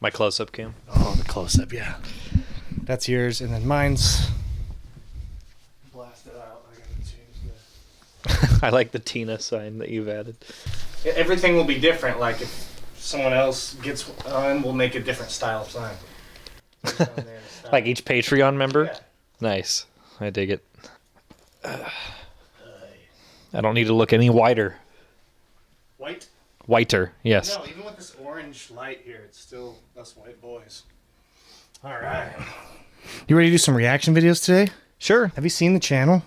My close-up cam. Oh, the close-up, yeah. That's yours, and then mine's... Blast it out. I gotta change I like the Tina sign that you've added. Everything will be different. Like, if someone else gets on, we'll make a different style sign. Like each Patreon member? Yeah. Nice. I dig it. I don't need to look any whiter. White? Whiter, yes. No, even with this orange light here, it's still us white boys. All right. You ready to do some reaction videos today? Sure. Have you seen the channel?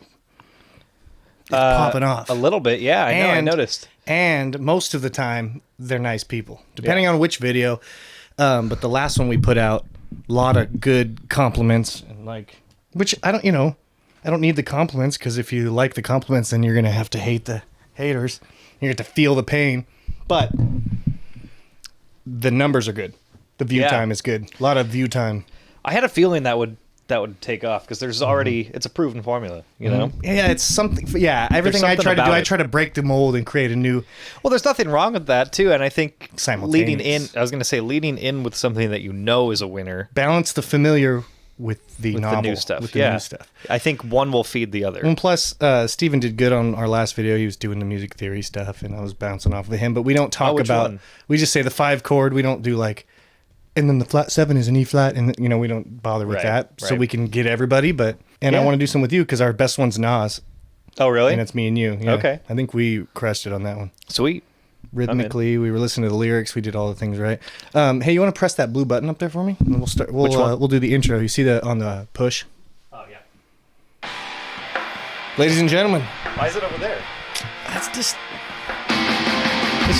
It's popping off. A little bit, yeah. I noticed. And most of the time, they're nice people, depending on which video. But the last one we put out, a lot of good compliments, and which I don't need the compliments, because if you like the compliments, then you're gonna have to hate the haters. You're gonna have to feel the pain. But the numbers are good. The view time is good. A lot of view time. I had a feeling that would take off, because there's already it's a proven formula, you know. Yeah, it's something. Yeah, everything I try to do, I try to break the mold and create a new. Well, there's nothing wrong with that too, and I think leading in with something that you know is a winner. Balance the familiar with the novel, the new stuff. With the new stuff. I think one will feed the other. And plus, Steven did good on our last video. He was doing the music theory stuff, and I was bouncing off of him. But we don't talk about. One? We just say the 5 chord. We don't do and then the flat 7 is an E flat, and we don't bother with that, so we can get everybody. But I want to do some with you, because our best one's Nas. Oh, really? And it's me and you. Yeah. Okay. I think we crushed it on that one. Sweet. Rhythmically, we were listening to the lyrics. We did all the things right. Hey, you want to press that blue button up there for me? And we'll start. Which one? We'll do the intro. You see that on the push? Oh yeah. Ladies and gentlemen. Why is it over there? It's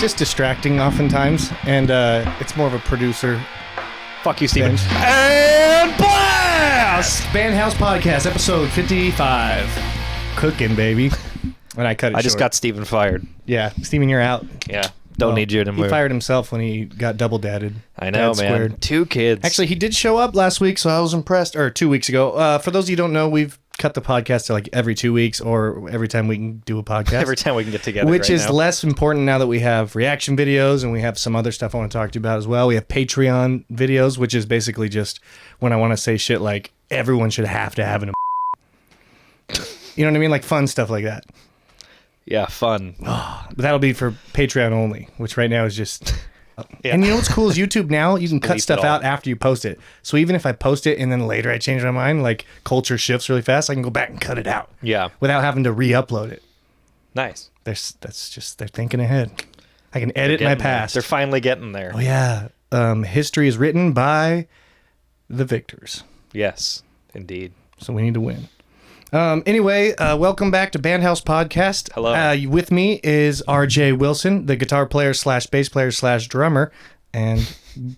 just distracting oftentimes, and it's more of a producer. Fuck you, Steven. And blast! BandHouse Podcast, episode 55. Cooking, baby. And I cut it short. I just got Steven fired. Yeah, Steven, you're out. Yeah, don't need you anymore. He fired himself when he got double dadded. I know, man. Squared. 2 kids. Actually, he did show up last week, so I was impressed. Or 2 weeks ago. For those of you who don't know, we've cut the podcast to every 2 weeks, or every time we can do a podcast. Every time we can get together. Which is less important now that we have reaction videos, and we have some other stuff I want to talk to you about as well. We have Patreon videos, which is basically just when I want to say shit like everyone should have to have an. You know what I mean? Like fun stuff like that. Yeah, fun. But that'll be for Patreon only, which right now is just. Yeah. And you know what's cool is YouTube now, you can cut stuff out after you post it. So even if I post it and then later I change my mind, culture shifts really fast, I can go back and cut it out. Yeah. Without having to re-upload it. Nice. They're thinking ahead. I can edit my past. They're finally getting there. Oh yeah. History is written by the victors. Yes, indeed. So we need to win. Anyway, welcome back to BandHouse Podcast. Hello. With me is RJ Wilson, the guitar player / bass player / drummer, and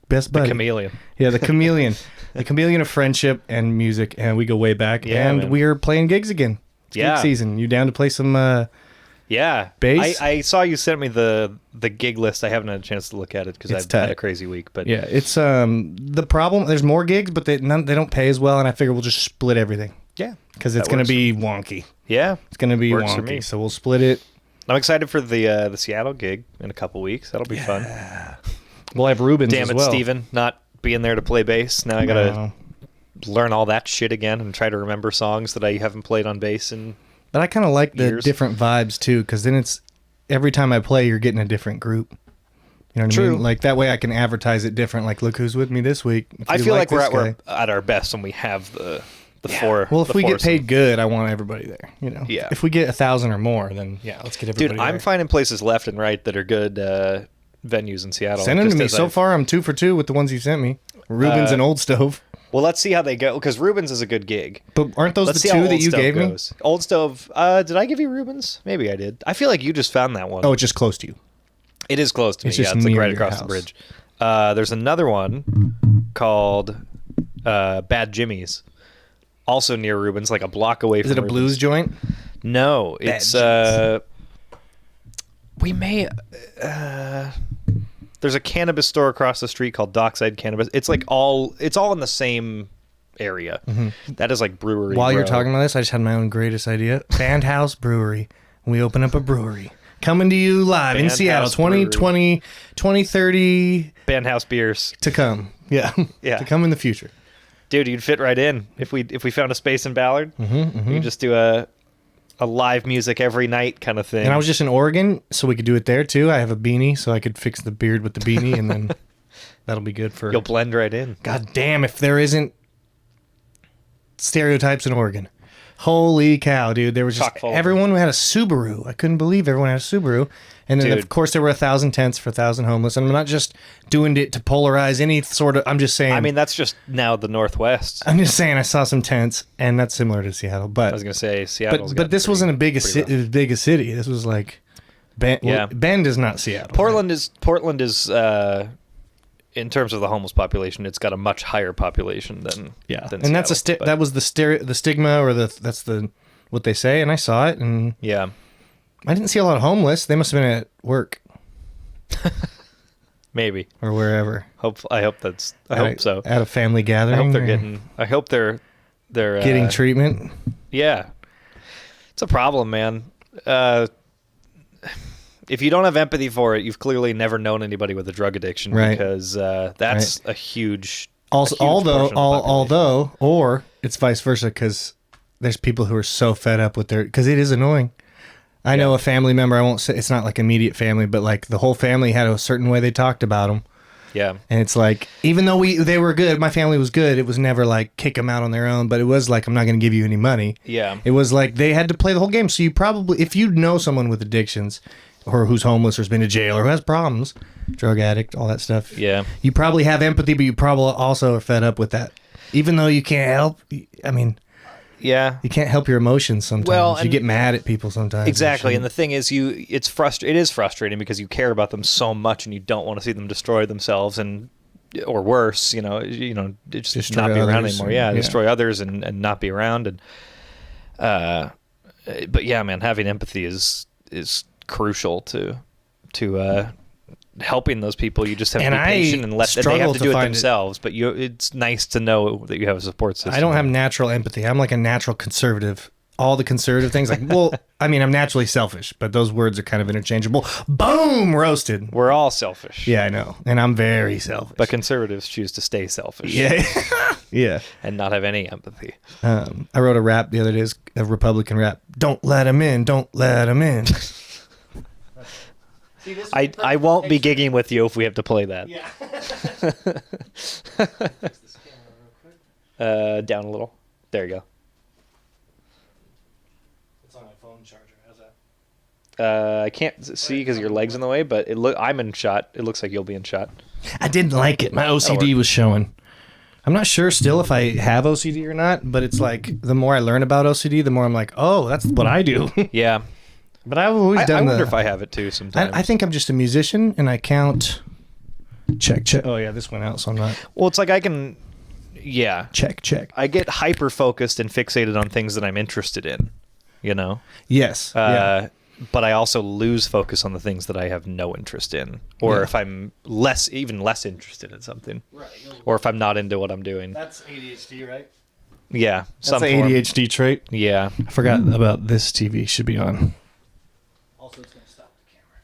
best buddy. The chameleon. Yeah, the chameleon. The chameleon of friendship and music, and we go way back. Yeah, and man. we're playing gigs again. It's gig season. You down to play some bass? I saw you sent me the gig list. I haven't had a chance to look at it because I've had a crazy week. But yeah, it's the problem. There's more gigs, but they don't pay as well, and I figure we'll just split everything. Yeah, because it's going to be wonky. Yeah, it's going to be works wonky. For me. So we'll split it. I'm excited for the Seattle gig in a couple weeks. That'll be fun. We'll have Rubens Damn as it, well. Steven, not being there to play bass. Now I got to learn all that shit again and try to remember songs that I haven't played on bass in But I kind of like years. the different vibes too, because then it's every time I play, you're getting a different group. You know what I mean? Like that way I can advertise it different. Like, look who's with me this week. I feel like we're at our best when we have the four. Well, if we get paid good, I want everybody there. You know. Yeah. If we get 1,000 or more, then let's get everybody. Dude, I'm finding places left and right that are good venues in Seattle. Send them to me. So far, I'm 2 for 2 with the ones you sent me. Rubens and Old Stove. Well, let's see how they go, because Rubens is a good gig. But aren't those the 2 that you gave me? Old Stove. Did I give you Rubens? Maybe I did. I feel like you just found that one. Oh, it's just close to you. It is close to me. Just it's like near right your across house. the bridge. There's another one called Bad Jimmy's, also near Rubens, like a block away from Is it a Rubens. blues joint? No, it's we may there's a cannabis store across the street called Dockside Cannabis. It's like it's all in the same area. Mm-hmm. That is like brewery. While you're talking about this, I just had my own greatest idea. BandHouse Brewery. We open up a brewery. Coming to you live in BandHouse Seattle, 2020, 2030 BandHouse beers to come. Yeah. Yeah. To come in the future. Dude, you'd fit right in if we found a space in Ballard. We could just do a live music every night kind of thing. And I was just in Oregon, so we could do it there too. I have a beanie, so I could fix the beard with the beanie, and then that'll be good for... You'll blend right in. God damn, if there isn't stereotypes in Oregon. Holy cow, dude. There was just... Chock full of Everyone had a Subaru. I couldn't believe everyone had a Subaru. And then, Dude. of course, there were 1,000 tents for 1,000 homeless. And I'm not just doing it to polarize any sort of... I'm just saying... I mean, that's just now the Northwest. I'm just saying I saw some tents, and that's similar to Seattle. But I was going to say Seattle's but this wasn't as big a city. This was like... Bend is not Seattle. Portland is in terms of the homeless population, it's got a much higher population than and Seattle, that's that was the stigma, or that's the what they say, and I saw it, and yeah, I didn't see a lot of homeless. They must have been at work, maybe, or wherever. I hope so. At a family I gathering. hope they're getting. I hope they're getting treatment. Yeah, it's a problem, man. If you don't have empathy for it, you've clearly never known anybody with a drug addiction, right? Because that's a huge. Also, although, or it's vice versa, because there's people who are so fed up with because it is annoying. I know a family member. I won't say it's not like immediate family, but like the whole family had a certain way they talked about them. Yeah, and it's like, even though they were good, my family was good. It was never like kick them out on their own, but it was like, I'm not going to give you any money. Yeah, it was like they had to play the whole game. So you probably, if you know someone with addictions, or who's homeless, or has been to jail, or who has problems, drug addict, all that stuff. Yeah. You probably have empathy, but you probably also are fed up with that. Even though you can't help, I mean, yeah, you can't help your emotions sometimes. Well, you get mad at people sometimes. Exactly. And the thing is, it is frustrating because you care about them so much and you don't want to see them destroy themselves or worse, just destroy not be around others anymore. Yeah, destroy others and not be around. And but yeah, man, having empathy is crucial to helping those people. You just have to be patient and let they have to do it themselves. But it's nice to know that you have a support system. I don't have natural empathy. I'm like a natural conservative. All the conservative things, like, well, I mean, I'm naturally selfish, but those words are kind of interchangeable. Boom, roasted. We're all selfish. Yeah, I know, and I'm very selfish. But conservatives choose to stay selfish. Yeah, yeah, and not have any empathy. I wrote a rap the other day, a Republican rap. Don't let him in. Don't let him in. I won't be gigging with you if we have to play that. Yeah. Down a little. There you go. It's on my phone charger. How's that? I can't see because your leg's in the way, but I'm in shot. It looks like you'll be in shot. I didn't like it. My OCD was showing. I'm not sure still if I have OCD or not, but it's like the more I learn about OCD, the more I'm like, oh, that's what I do. Yeah. But I've always done I wonder if I have it too sometimes. I think I'm just a musician and I count. Check. Oh, yeah, this went out, so I'm not. Well, it's like I can. Yeah. Check. I get hyper focused and fixated on things that I'm interested in, Yes. But I also lose focus on the things that I have no interest in. Or if I'm even less interested in something. Right. Or if I'm not into what I'm doing. That's ADHD, right? Yeah. That's an ADHD trait. Yeah. I forgot about this TV. Should be on. Also, it's going to stop the camera.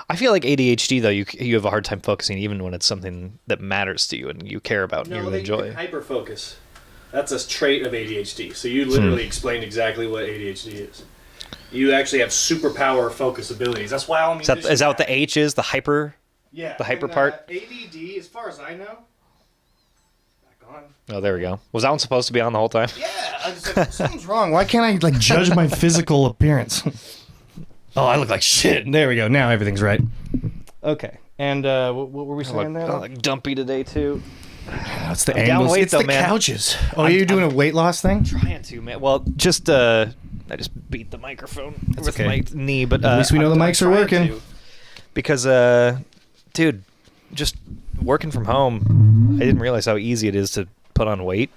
I feel like ADHD, though, you have a hard time focusing even when it's something that matters to you and you care about and you enjoy. Hyperfocus. That's a trait of ADHD. So you literally explained exactly what ADHD is. You actually have superpower focus abilities. That's why all musicians is that what the H is? The hyper? Yeah. The hyper part? ADD, as far as I know. Back on. Oh, there we go. Was that one supposed to be on the whole time? Yeah. I just like, something's wrong. Why can't I judge my physical appearance? Oh, I look like shit. There we go. Now everything's right. Okay. And what were we saying there? I look dumpy today, too. It's the I'm angles. down weight, it's though, the man. couches. Oh, you're doing a weight loss thing? Trying to, man. Well, I just beat the microphone with my knee, but at least we know the mics are working. Because, dude, just working from home, I didn't realize how easy it is to put on weight.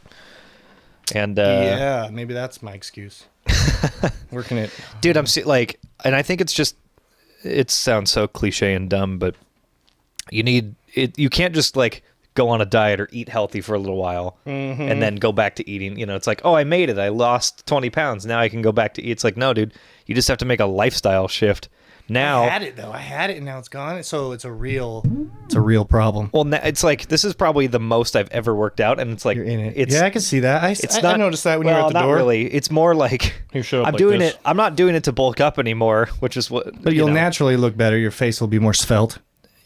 And yeah, maybe that's my excuse. Working it, dude. And I think it's just. It sounds so cliche and dumb, but you need it. You can't just go on a diet or eat healthy for a little while and then go back to eating. It's like, oh, I made it. I lost 20 pounds. Now I can go back to eat. It's like, no, dude, you just have to make a lifestyle shift. Now I had it though. I had it and now it's gone. So it's a real problem. well, it's like this is probably the most I've ever worked out, and it's like You're in it. It's, yeah, I can see that. I noticed that when you were at the not door. really. It's more like You show up I'm like doing this. it. I'm not doing it to bulk up anymore, which is what. But you'll naturally look better. Your face will be more svelte.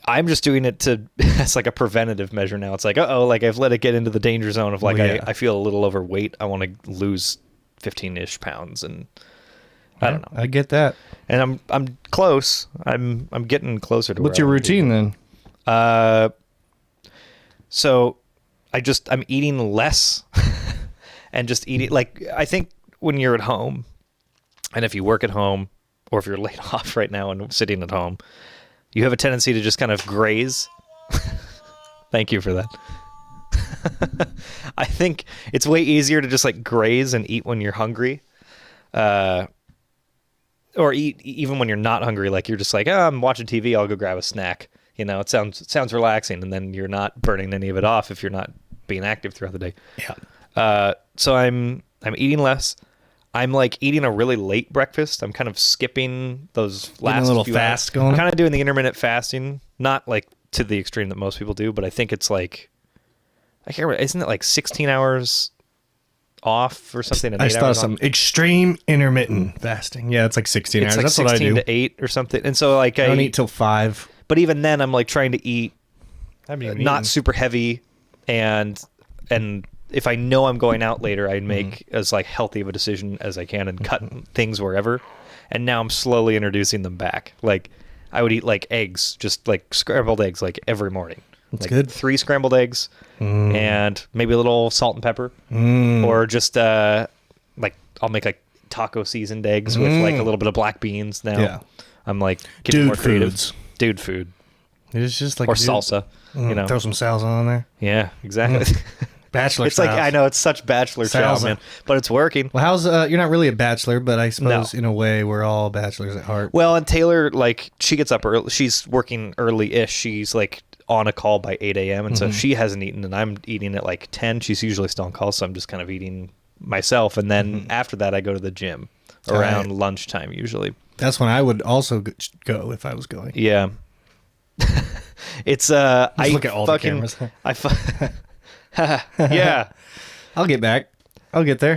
I'm just doing it to as like a preventative measure now. It's like, like I've let it get into the danger zone of like I feel a little overweight. I want to lose 15-ish pounds, and I don't know. I get that. And I'm close. I'm getting closer to. What's your routine then? So I'm eating less, and just eating like I think when you're at home, and if you work at home, or if you're laid off right now and sitting at home, you have a tendency to just kind of graze. Thank you for that. I think it's way easier to just like graze and eat when you're hungry. Or eat even when you're not hungry. Like you're just like, I'm watching TV, I'll go grab a snack. You know, it sounds relaxing, and then you're not burning any of it off if you're not being active throughout the day. Yeah. So I'm eating less. I'm like eating a really late breakfast. I'm kind of skipping those last a little few fast hours. going. I'm kind of doing the intermittent fasting, not like to the extreme that most people do, but I think it's like I can't remember. Isn't it like 16 hours off or something? I saw some extreme intermittent fasting. Yeah, it's like 16 hours. Like That's 16 what I do. to 8 or something. And so like I don't eat till 5. But even then, I'm like trying to eat Not not super heavy, and if I know I'm going out later, I make as like healthy of a decision as I can and cut things wherever. And now I'm slowly introducing them back. Like I would eat like eggs, just like scrambled eggs, like every morning. That's like good. 3 scrambled eggs and maybe a little salt and pepper, or just like I'll make like taco seasoned eggs with like a little bit of black beans. Now Yeah. I'm like getting more creative. Foods. Dude food. It's just like Or salsa, you know. Throw some salsa on there. Yeah, exactly. Bachelor It's like style. I know it's such bachelor chow, Salsa. man, but it's working. Well, how's you're not really a bachelor, but I suppose No. in a way we're all bachelors at heart. Well, and Taylor, like she gets up early. She's working early-ish. She's like on a call by 8 a.m. and so she hasn't eaten, and I'm eating at like 10. She's usually still on call, so I'm just kind of eating myself. And then after that, I go to the gym around lunchtime usually. That's when I would also go if I was going. Yeah. It's I look at all the fucking cameras. yeah. I'll get back. I'll get there.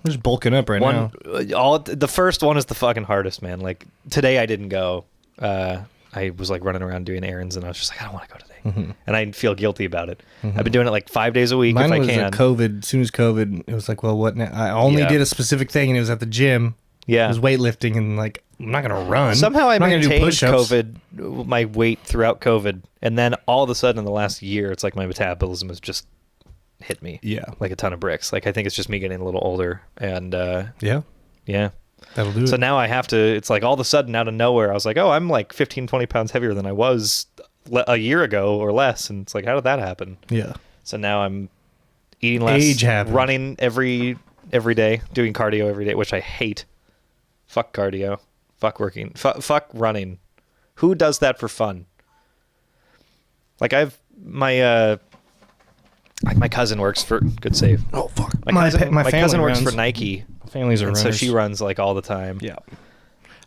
I'm just bulking up right now. The first one is the fucking hardest, man. Like today I didn't go. I was like running around doing errands, and I was just like, I don't want to go today, and I feel guilty about it. I've been doing it like 5 days a week Mine if I was can. COVID. As soon as COVID, it was like, well, what now? I only Yeah. did a specific thing, and it was at the gym. Yeah. It was weightlifting, and like, I'm not gonna run. Somehow I I'm not gonna do maintained push-ups. COVID, my weight throughout COVID, and then all of a sudden in the last year, it's like my metabolism has just hit me, Yeah. like a ton of bricks. Like I think it's just me getting a little older, and Yeah. yeah. That'll do it. So now I have to. It's like all of a sudden out of nowhere, I was like, oh, I'm like 15, 20 pounds heavier than I was a year ago or less, and it's like, how did that happen? Yeah. So now I'm eating less, Age happens. running every day, doing cardio every day, which I hate. Fuck cardio. Fuck working. Fuck running. Who does that for fun? Like my cousin works for good save. Oh fuck. My family cousin works runs. for Nike, Families are and so runners. she runs like all the time. Yeah.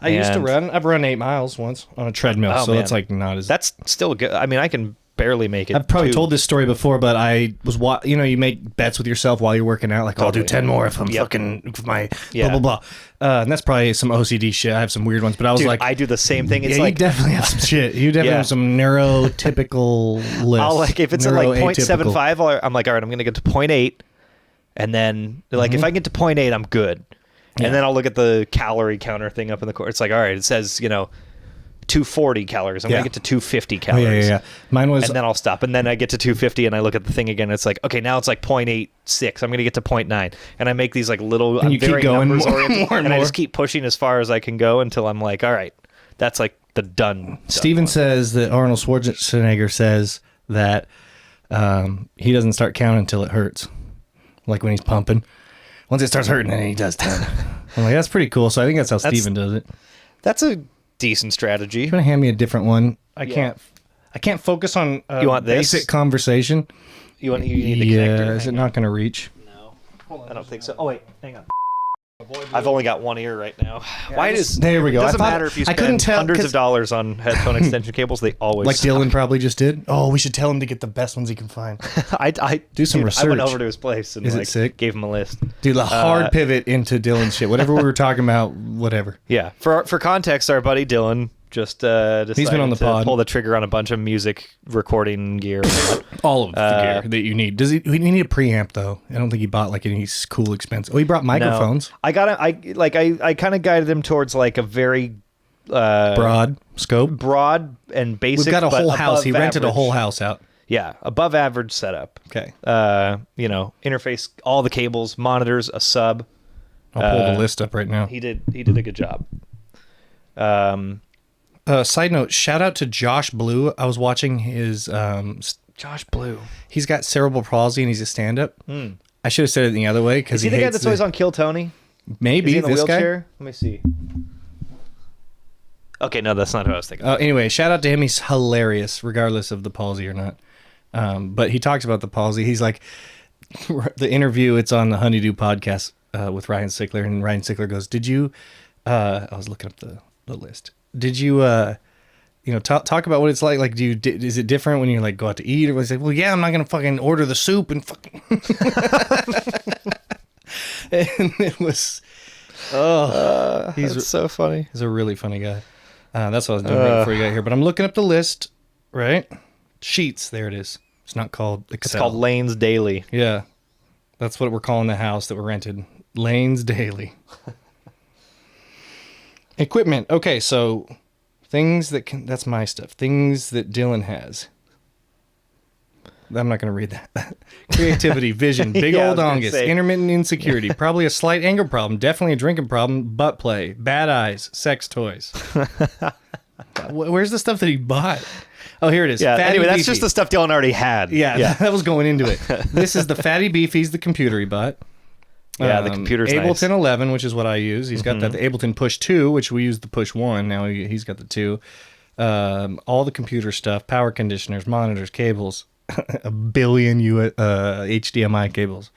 I used to And- run. I've run 8 miles once on a treadmill, Oh, so man. that's like not as. That's still good. I mean, I can barely make it. I've probably to- told this story before, but I was you make bets with yourself while you're working out. Like, I'll do Totally. 10 more if I'm Yep. fucking if my Yeah. blah blah blah. And that's probably some OCD shit. I have some weird ones, but I was Dude, like, I do the same thing. It's yeah, like you definitely have some shit. You definitely Yeah. have some neurotypical list. I'll like if it's at like Neuroatypical. 0.75, I'm like, all right, I'm gonna get to 0.8, and then like if I get to 0.8, I'm good. Yeah. And then I'll look at the calorie counter thing up in the corner. It's like, all right, it says 240 calories. I'm Yeah. gonna get to 250 Oh, calories. yeah. Mine was And then I'll stop. And then I get to 250 and I look at the thing again. It's like, okay, now it's like 0.86. I'm going to get to 0.9. And I make these like little, I'm you keep very going numbers more oriented. and And I more. just keep pushing as far as I can go until I'm like, all right, that's like the done. Steven says that Arnold Schwarzenegger says that he doesn't start counting until it hurts, like when he's pumping. Once it starts hurting, then he does 10. I'm like, that's pretty cool. So I think that's how Steven does it. That's a decent strategy. You're gonna hand me a different one. I Yeah. can't focus on You want this? basic conversation. You need the Yeah, connector. is it Hang not gonna reach? on. No. I don't think so. Oh, wait. Hang on. I've only got one ear right now. Why does there we go. It doesn't I matter if you I couldn't spend tell, hundreds of dollars on headphone extension cables. They always like suck. Dylan probably just did. Oh, we should tell him to get the best ones he can find. I Do some I research. went over to his place and Is it sick? gave him a list. Dude, a hard pivot into Dylan's shit. Whatever we were talking about, whatever. Yeah. For context, our buddy Dylan just decided He's been on the to pod. pull the trigger on a bunch of music recording gear. All of the gear that you need. Does he need a preamp though? I don't think he bought like any cool expensive. Oh, he brought microphones. No. I kind of guided him towards like a very Broad scope. broad and basic. We've got a but whole house. He above rented a average. whole house out. Yeah, above average setup. Okay. Interface, all the cables, monitors, a sub. I'll pull the list up right now. He did a good job. Side note, shout out to Josh Blue. I was watching his Josh Blue. he's got cerebral palsy and he's a stand-up. I should have said it the other way because Is he the guy that's always on Kill Tony? Maybe Is he in the this wheelchair? Let me see. Okay, no, that's not who I was thinking. guy. Anyway, shout out to him. He's hilarious, regardless of the palsy or not. But he talks about the palsy. He's like, the interview, it's on the Honeydew podcast with Ryan Sickler, and Ryan Sickler goes, did you, I was looking up the list. Did you, talk about what it's like? Like, is it different when you like go out to eat? Or was it, well, yeah, I'm not going to fucking order the soup and fucking. And it was, He's so funny. he's a really funny guy. That's what I was doing right before you got here. But I'm looking up the list, right? Sheets, there it is. It's not called Excel. It's called Lane's Daily. Yeah. That's what we're calling the house that we rented. Lane's Daily. Equipment. Okay, so things that can, that's my stuff. Things that Dylan has. I'm not going to read that. Creativity, vision, big Yeah, I old was gonna dongus, say. intermittent insecurity, probably a slight anger problem, definitely a drinking problem, butt play, bad eyes, sex toys. Where's the stuff that he bought? Oh, here it is. Yeah. Fatty Anyway, that's Beefy. just the stuff Dylan already had. Yeah, that was going into it. This is the Fatty Beefies, the computer he bought. Yeah, the computer's Ableton nice. 11, which is what I use. He's got that. The Ableton Push 2, which we used the Push 1. Now he's got the 2. All the computer stuff, power conditioners, monitors, cables, a billion HDMI cables.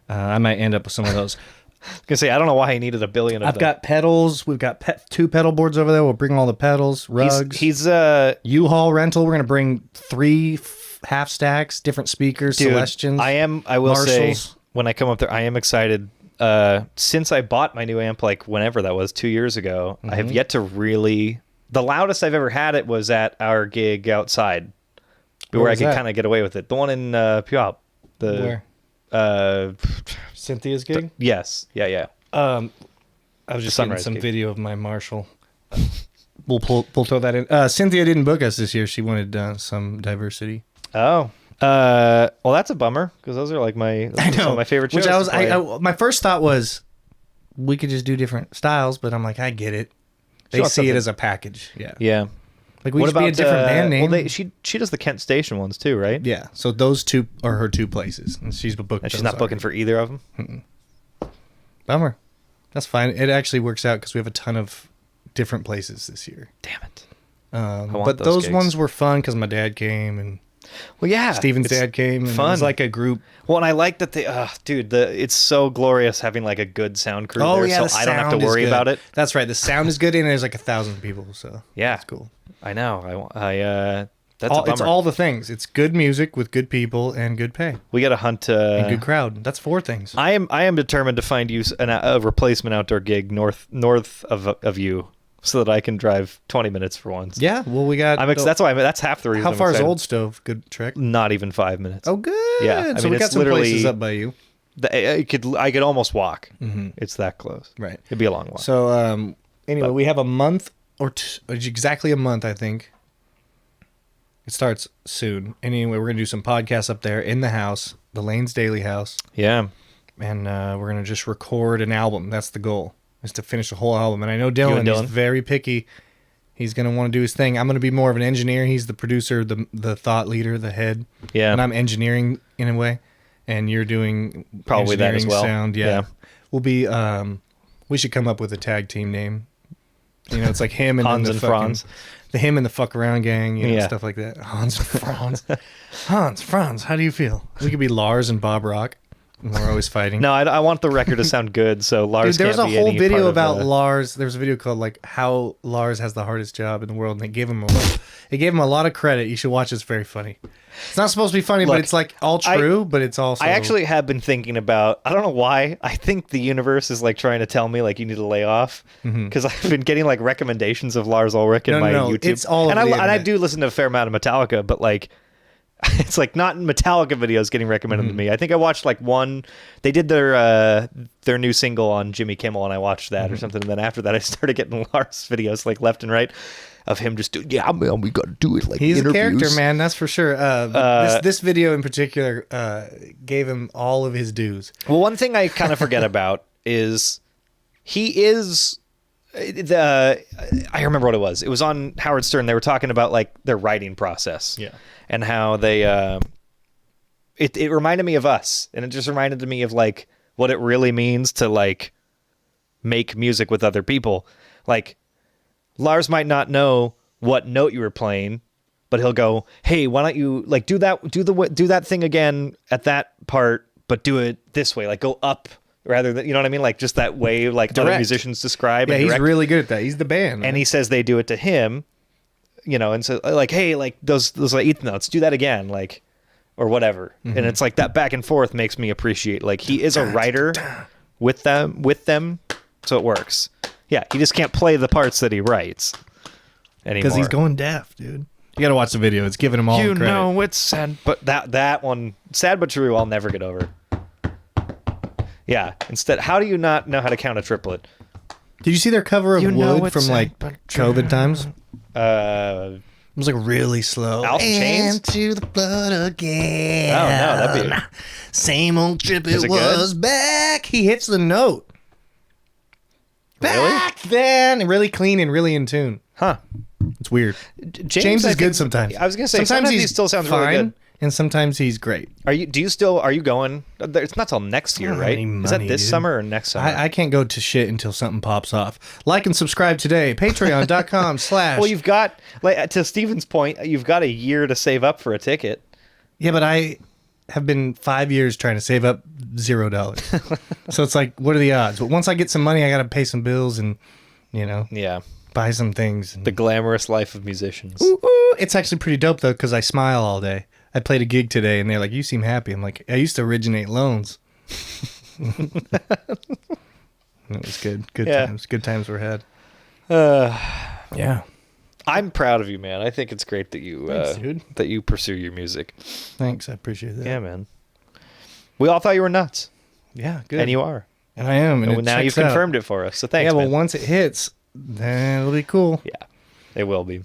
I might end up with some of those. I was gonna say I don't know why he needed a billion of I've them. got pedals. We've got 2 pedal boards over there. We'll bring all the pedals, rugs. He's U-Haul rental. We're gonna bring 3 half stacks, different speakers, dude, Celestians. I will Marshalls. say when I come up there, I am excited. Since I bought my new amp, like whenever that was, 2 years ago, I have yet to really. The loudest I've ever had it was at our gig outside, where I was could that? kind of get away with it. The one in Puyallup. Where? Cynthia's gig? Yes. Yeah. I was just getting Sunrise some gig. video of my Marshall. We'll throw that in. Cynthia didn't book us this year. She wanted some diversity. Oh. Well, that's a bummer because those are like some of my favorite shows. Which to play. my first thought was we could just do different styles, but I'm like, I get it. They want see it something- as a package. Yeah. Yeah. Like we should be a different band name. Well, she does the Kent Station ones too, right? Yeah. So those 2 are her 2 places, and she's booked. And she's those not booking already. for either of them. Bummer. That's fine. It actually works out because we have a ton of different places this year. Damn it. But want those those gigs. ones were fun because my dad came and Well, yeah. Steven's it's dad came. And fun. It was like a group. Well, and I like that it's so glorious having like a good sound crew there, so I don't have to worry about it. That's right. The sound is good, and there's like 1,000 people, so Yeah, that's cool. I know. That's a bummer. It's all the things. It's good music with good people and good pay We got to hunt. and good crowd. That's 4 things. I am determined to find you a replacement outdoor gig north of you, so that I can drive 20 minutes for once. Yeah. Well, we got. That's half the reason. How I'm far is excited. Old Stove? Good trek. Not even 5 minutes. Oh, good. Yeah, I So mean, we got it's some literally- places up by you. I could almost walk. It's that close. Right. It'd be a long walk. So anyway, But- we have a month or exactly a month, I think. It starts soon. Anyway, we're gonna do some podcasts up there in the house, the Lane's Daily house, Yeah. and we're gonna just record an album. That's the goal, is to finish a whole album. And I know Dylan, and he's Dylan? very picky. He's gonna want to do his thing. I'm gonna be more of an engineer. He's the producer, the thought leader, the head. Yeah. And I'm engineering in a way, and you're doing Probably that as engineering, well. Sound, yeah. Yeah. We'll be. We should come up with a tag team name. You know, it's like him and Hans then and the fucking, Franz. the him and the fuck around gang, you know, Yeah. stuff like that. Hans and Franz. Hans, Franz, how do you feel? We could be Lars and Bob Rock. and we're always fighting. No, I want the record to sound good, so Lars Dude, there's can't a be whole any video part of about the- Lars. There's a video called like how Lars has the hardest job in the world, and it gave him a lot of credit. You should watch it. It's very funny. It's not supposed to be funny, Look, but it's like all true, but it's also I actually have been thinking about, I don't know why, I think the universe is like trying to tell me like you need to lay off, because I've been getting like recommendations of Lars Ulrich in my YouTube. It's all and over the I internet. do listen to a fair amount of Metallica, but like it's like not Metallica videos getting recommended to me. I think I watched like one. They did their new single on Jimmy Kimmel, and I watched that or something. And then after that, I started getting Lars videos like left and right of him just doing. Yeah, man, we got to do it. Like He's interviews. a character, man. That's for sure. This video in particular gave him all of his dues. Well, one thing I kind of forget about is he is I remember what it was. It was on Howard Stern. They were talking about like their writing process. Yeah. And how they it reminded me of us, and it just reminded me of like what it really means to like make music with other people. Like Lars might not know what note you were playing, but he'll go, "Hey, why don't you like do that thing again at that part, but do it this way, like go up rather than, you know what I mean, like just that way like other Direct. musicians describe." Yeah, and he's direct. really good at that. He's the band. And he says they do it to him, you know, and so like, hey, like those like eighth notes, do that again, like, or whatever. And it's like that back and forth makes me appreciate, like, he is a writer with them, so it works. Yeah, he just can't play the parts that he writes anymore. because he's going deaf, dude. You got to watch the video. It's giving him all the credit. know it's sad, but that one, sad but true, I'll never get over. Yeah. Instead, how do you not know how to count a triplet? Did you see their cover of Wood from like COVID times? It was like really slow. Alice in Chains? Into the blood again. Oh no, that'd be Same old trip Is it it good? was back. He hits the note. Really? Back then. Really clean and really in tune. huh. It's weird. James is I good think- sometimes. I was gonna say sometimes he still sounds really good. and sometimes he's great. Are you going? It's not till next year, I don't have right? any Is that money, this dude. summer or next summer? I can't go to shit until something pops off. Like and subscribe today. Patreon.com/ well, you've got, like, to Steven's point, you've got a year to save up for a ticket. Yeah, but I have been 5 years trying to save up $0. So it's like, what are the odds? But once I get some money, I got to pay some bills and, you know, Yeah, buy some things. And, the glamorous life of musicians. ooh, ooh. It's actually pretty dope, though, because I smile all day. I played a gig today, and they're like, you seem happy. I'm like, I used to originate loans. It was good. Good Yeah. times. Good times were had. Yeah. I'm proud of you, man. I think it's great that you Thanks, dude. that you pursue your music. Thanks. I appreciate that. Yeah, man. We all thought you were nuts, Yeah, good. and you are. And I am. And And now you've confirmed it for us. So thanks. Yeah, well, man. once it hits, then it'll be cool. Yeah, it will be.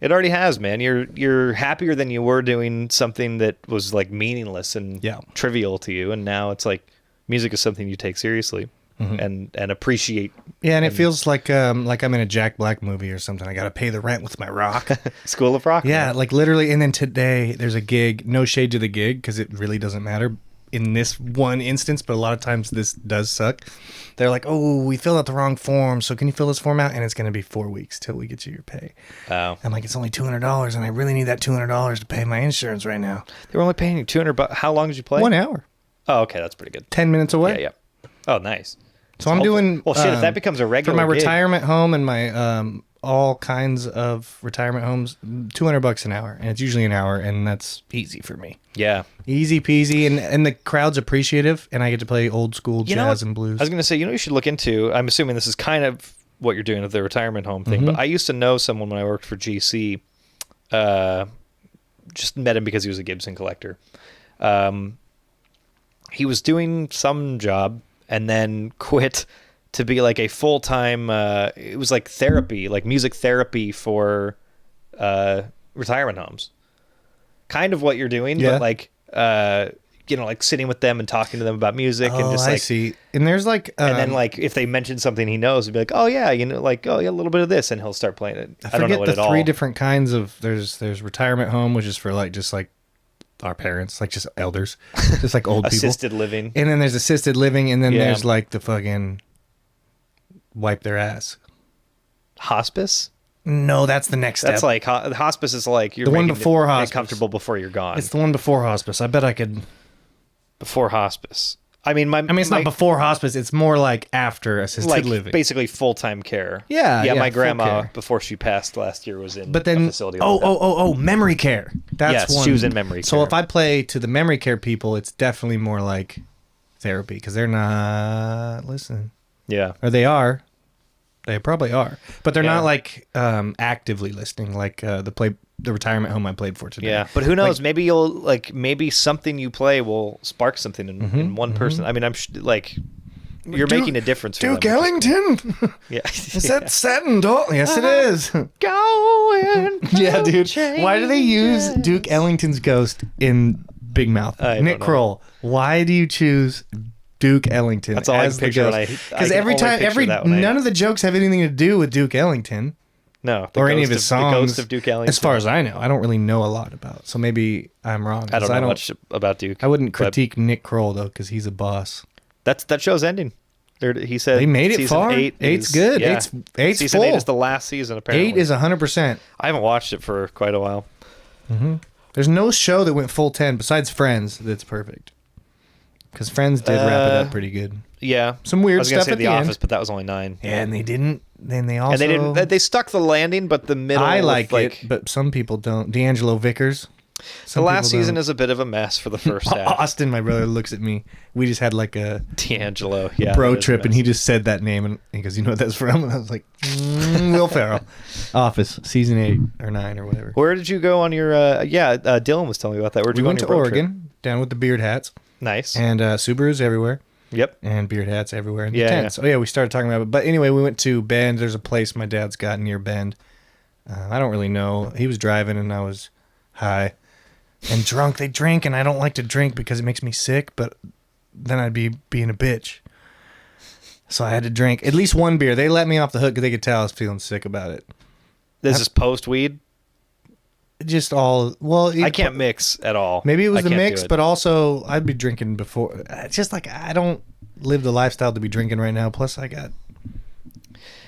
It already has, man. You're happier than you were doing something that was like meaningless and Yeah. trivial to you, and now it's like music is something you take seriously and appreciate. Yeah, and it feels like I'm in a Jack Black movie or something. I got to pay the rent with my rock. School of Rock. Yeah, man. like literally. And then today there's a gig. No shade to the gig because it really doesn't matter in this one instance, but a lot of times this does suck. They're like, oh, we filled out the wrong form, so can you fill this form out? And it's going to be 4 weeks till we get you your pay. Oh, I'm like, it's only $200, and I really need that $200 to pay my insurance right now. they were only paying you $200. How long did you play? 1 hour, Oh, okay, that's pretty good. 10 minutes away. Yeah, yeah. Oh, nice. So I'm doing. Well, shit. If that becomes a for regular my gig- retirement home and my all kinds of retirement homes, $200 an hour, and it's usually an hour, and that's easy for me. Yeah. Easy peasy, and the crowd's appreciative, and I get to play old school You know jazz what? and blues. I was going to say, you know, you should look into. I'm assuming this is kind of what you're doing with the retirement home thing, but I used to know someone when I worked for GC. Just met him because he was a Gibson collector. He was doing some job and then quit to be like a full-time. It was like therapy, like music therapy for retirement homes. Kind of what you're doing, Yeah. but like you know, like sitting with them and talking to them about music and just I like see. And there's like, and then like if they mention something he knows, he'd be like, oh yeah, you know, like, oh yeah, a little bit of this, and he'll start playing it. I don't know what the at all. three different kinds of there's retirement home, which is for like just like our parents, like just elders, just like old people. Assisted living. And then there's assisted living, and then Yeah. there's like the fucking wipe their ass. Hospice? No, that's the next step. That's like hospice is like you're The one making before it hospice. comfortable before you're gone. It's the one before hospice. I bet I could Before hospice. I mean, it's not before hospice. It's more like after assisted living. Basically full-time care. Yeah, my grandma, care. before she passed last year, was in a facility. Memory care. That's one. She was in memory care. So if I play to the memory care people, it's definitely more like therapy because they're not listening. Yeah. Or they are. They probably are. But they're not like actively listening like the retirement home I played for today. Yeah. But who knows? Maybe maybe something you play will spark something in one person. I mean, you're making a difference for Duke them. Ellington. Yeah. Is that Satin Doll? Yes, it is. Going. Yeah, dude. Why do they use Duke Ellington's ghost in Big Mouth? Nick Kroll. Why do you choose Duke Ellington? That's all I can picture. Because none of the jokes have anything to do with Duke Ellington. No, or any of his songs. The ghost of Duke Ellington. As far as I know, I don't really know a lot about. So maybe I'm wrong. I don't know much about Duke. I wouldn't critique Nick Kroll though, because he's a boss. That show's ending. He said they made it far. 8's good. Yeah. Eight's season full. 8 is the last season. Apparently, 8 is 100%. I haven't watched it for quite a while. Mm-hmm. There's no show that went full 10 besides Friends that's perfect. Because Friends did wrap it up pretty good. Yeah, some weird stuff say at The the Office, end. but that was only 9. Yeah, and they didn't. Then they also. And they didn't. They stuck the landing, but the middle. I like it, but some people don't. D'Angelo Vickers. The last season is a bit of a mess for the first half. Austin, my brother, looks at me. We just had like a D'Angelo, bro trip, and he just said that name, and he goes, "You know what that's from?" And I was like, "Will Ferrell." Office, season 8 or 9 or whatever. Where did you go on your? Dylan was telling me about that. Where'd you go on your road Oregon, trip? down with the beard hats. Nice. And Subarus everywhere. Yep. And beard hats everywhere. And tents. Yeah. Oh, yeah, we started talking about it. But anyway, we went to Bend. There's a place my dad's got near Bend. I don't really know. He was driving, and I was high and drunk. They drink, and I don't like to drink because it makes me sick, but then I'd be being a bitch. So I had to drink at least one beer. They let me off the hook because they could tell I was feeling sick about it. This is post-weed? Just all... Well, I can't mix at all. Maybe it was the mix, but also I'd be drinking before. It's just like I don't live the lifestyle to be drinking right now. Plus, I got...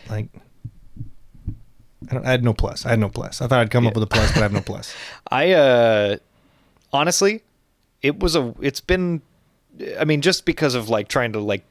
Like... I had no plus. I thought I'd come up with a plus, but I have no plus. Honestly, it's been, I mean, just because of like trying to like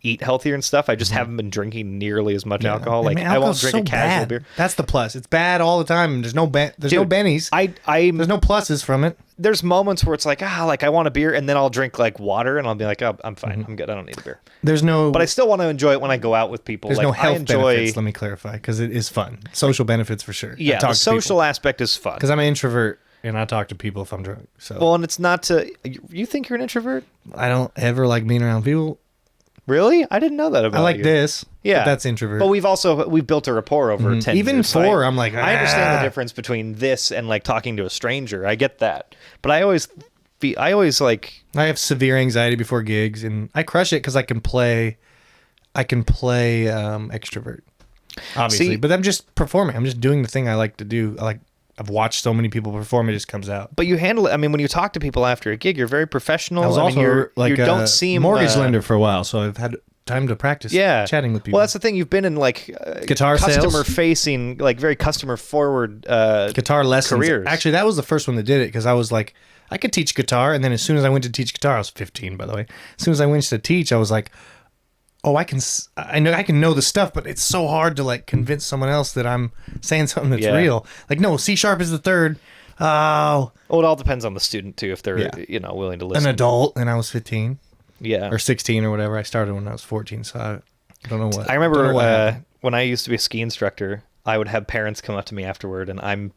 eat healthier and stuff, I just haven't been drinking nearly as much alcohol. Like, I won't drink a casual beer. That's the plus. It's bad all the time. There's no no bennies. There's no pluses from it. There's moments where it's like, I want a beer, and then I'll drink like water, and I'll be like, oh, I'm fine. I'm good. I don't need a beer. But I still want to enjoy it when I go out with people. There's like, no health benefits, let me clarify, because it is fun. Social benefits for sure. Yeah, the social aspect is fun. Because I'm an introvert, and I talk to people if I'm drunk. So. Well, and it's not to... You think you're an introvert? I don't ever like being around people. Really? I didn't know that about you. I like this. Yeah. But that's introvert. But we've built a rapport over 10 Even years. Even 4, I'm like, I understand the difference between this and like talking to a stranger. I get that. But I always like... I have severe anxiety before gigs, and I crush it because I can play extrovert, obviously. But I'm just performing. I'm just doing the thing I like to do. I've watched so many people perform, it just comes out. But you handle it. I mean, when you talk to people after a gig, you're very professional. I was also you don't seem mortgage lender for a while, so I've had time to practice chatting with people. Well, that's the thing. You've been in like guitar customer sales, facing, like very customer forward guitar lessons. Careers. Actually, that was the first one that did it because I was like, I could teach guitar, and then as soon as I went to teach guitar, I was 15, by the way. As soon as I went to teach, I was like, oh, I can know the stuff, but it's so hard to like convince someone else that I'm saying something that's real. Like, no, C sharp is the third. Oh, well, it all depends on the student too, if they're willing to listen. An adult, and I was 15, or 16 or whatever. I started when I was 14, so I don't know what. I remember when I used to be a ski instructor, I would have parents come up to me afterward, and I'm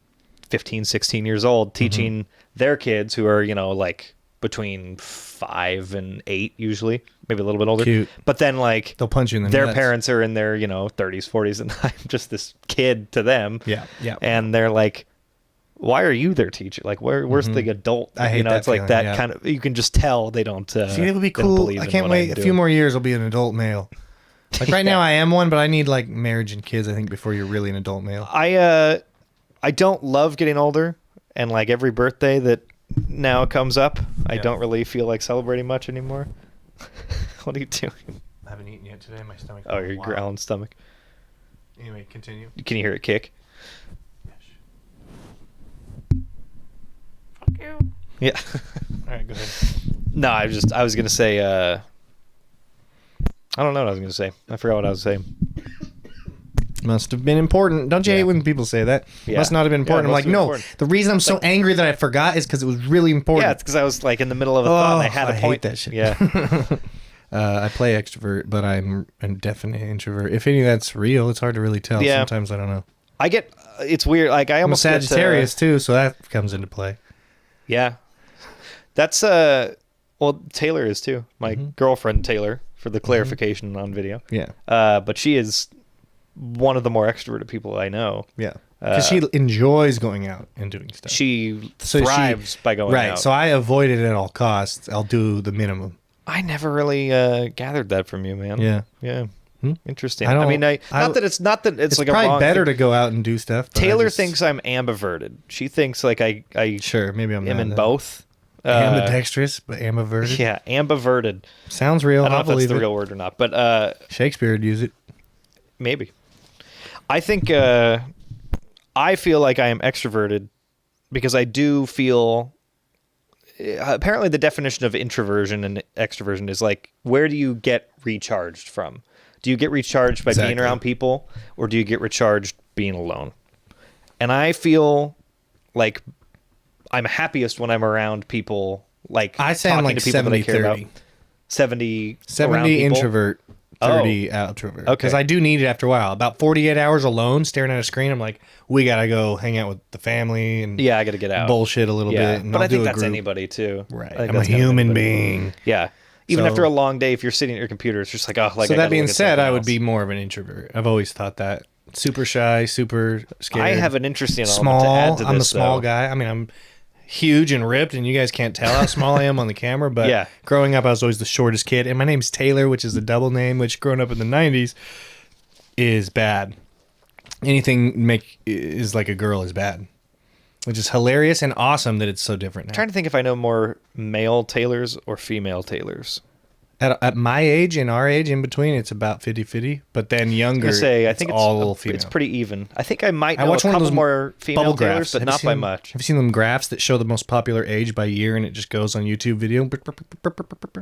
15, 16 years old, teaching their kids who are like between 5 and 8 usually, maybe a little bit older. Cute. But then like they'll punch you in the their nuts. Parents are in their 30s, 40s, and I'm just this kid to them. Yeah. And they're like, why are you their teacher? Like, where's the adult? I hate that it's like feeling, that kind of. You can just tell they don't. See, it would be cool. I can't wait. A few more years, I'll be an adult male. Like right now, I am one, but I need like marriage and kids. I think before you're really an adult male. I don't love getting older, and like every birthday that now comes up, I don't really feel like celebrating much anymore. What are you doing? I haven't eaten yet today. My stomach. Oh, your growling stomach. Anyway, continue. Can you hear it kick? Fuck you. Yeah. All right, go ahead. No, I was gonna say. I don't know what I was gonna say. I forgot what I was saying. Must have been important. Don't you hate when people say that? Yeah. Must not have been important. I'm like, no. Important. The reason I'm so angry that I forgot is because it was really important. Yeah, it's because I was like in the middle of a thought and I had a point. I hate that shit. Yeah. I play extrovert, but I'm a definite introvert. If any of that's real, it's hard to really tell. Yeah. Sometimes I don't know. I get. It's weird. Like I I'm a almost Sagittarius too, so that comes into play. Yeah. That's well, Taylor is too. My girlfriend Taylor, for the clarification on video. Yeah. But she is one of the more extroverted people I know. Yeah. Because she enjoys going out and doing stuff. She thrives by going out. Right. So I avoid it at all costs. I'll do the minimum. I never really gathered that from you, man. Yeah. Yeah. Interesting. I mean, not that it's it's like a probably wrong better thing. to go out and do stuff. Taylor thinks I'm ambiverted. She thinks like I sure, maybe I'm am not in that. both. Ambidextrous, but ambiverted. Yeah, ambiverted. Sounds real. I don't know I'll if that's believe the it. real word or not, but Shakespeare would use it. maybe. I think I feel like I am extroverted because I do feel. Apparently, the definition of introversion and extroversion is like, where do you get recharged from? Do you get recharged by being around people, or do you get recharged being alone? And I feel like I'm happiest when I'm around people. Like I say I'm like to people 70, that I care 30. about. 70 introvert, 30 outrovert. Okay. Because I do need it after a while. About 48 hours alone staring at a screen, I'm like, we got to go hang out with the family and Yeah, I got to get out. bullshit a little bit. And but I'll I think do a that's group. anybody too. Right. I think I'm a that's kind of human anybody. being. Yeah. Even So- after a long day, if you're sitting at your computer, it's just like, oh, like. So I that gotta being look at said, something I would else. be more of an introvert. I've always thought that. Super shy, super scared. I have an interesting element small. to add to this. I'm the small though. guy. I mean, I'm huge and ripped, and you guys can't tell how small I am on the camera. But Yeah. growing up, I was always the shortest kid, and my name's Taylor, which is a double name, which growing up in the '90s is bad. Anything is like a girl is bad, which is hilarious and awesome that it's so different now. I'm trying to think if I know more male tailors or female tailors. At my age and our age, in between, it's about 50-50. But then younger, I it's think all female. it's pretty even. I think I might I know a watch one of couple those more female bubble tailors, graphs. but Have you not seen by them- much. Have you seen them graphs that show the most popular age by year, and it just goes on YouTube video?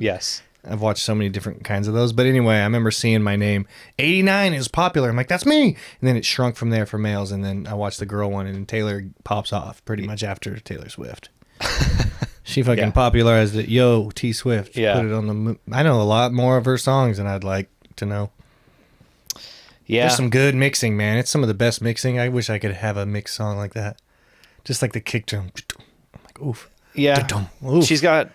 Yes. I've watched so many different kinds of those. But anyway, I remember seeing my name. 89 is popular. I'm like, that's me. And then it shrunk from there for males. And then I watched the girl one, and Taylor pops off pretty much after Taylor Swift. She fucking Yeah. popularized it. Yo, T Swift. Yeah. Put it on the. I know a lot more of her songs than I'd like to know. Yeah. There's some good mixing, man. It's some of the best mixing. I wish I could have a mix song like that. Just like the kick drum. I'm like, oof. Yeah. Da-dum. Oof. She's got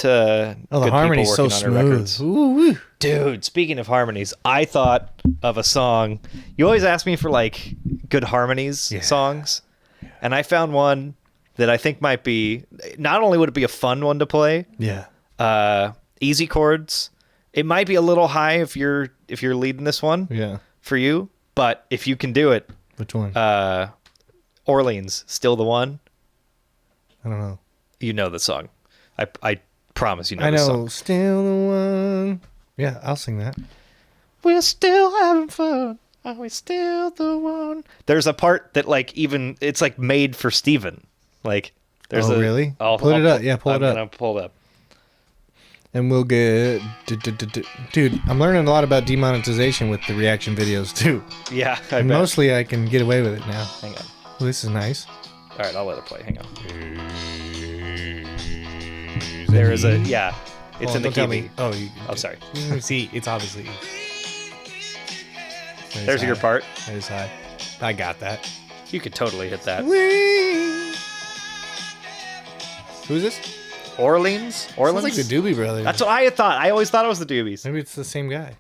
Oh, the harmony's so smooth. Ooh, woo. Dude, speaking of harmonies, I thought of a song. You always ask me for like good harmonies Yeah. songs, and I found one that I think might be. Not only would it be a fun one to play, Yeah. easy chords. It might be a little high if you're leading this one Yeah. for you, but if you can do it, Which one? Orleans, Still the One. I don't know. You know the song. I promise you know I the know. song. Still the one. Yeah, I'll sing that. We're still having fun. Are we still the one? There's a part that like even it's like made for Steven. Like there's Oh, a really? Pull it up. Yeah, pull it up. I'm gonna pull it up. And we'll get. Dude, I'm learning a lot about demonetization with the reaction videos, too. Yeah, I And bet. mostly I can get away with it now. Hang on. Oh, this is nice. All right, I'll let it play. Hang on. There is a yeah. It's in the key. Oh, you, Oh, sorry. See, it's obviously. There's your part. There's high. I got that. You could totally hit that. Who's this? Orleans? Sounds Orleans? like the Doobie Brothers. That's what I had thought. I always thought it was the Doobies. Maybe it's the same guy.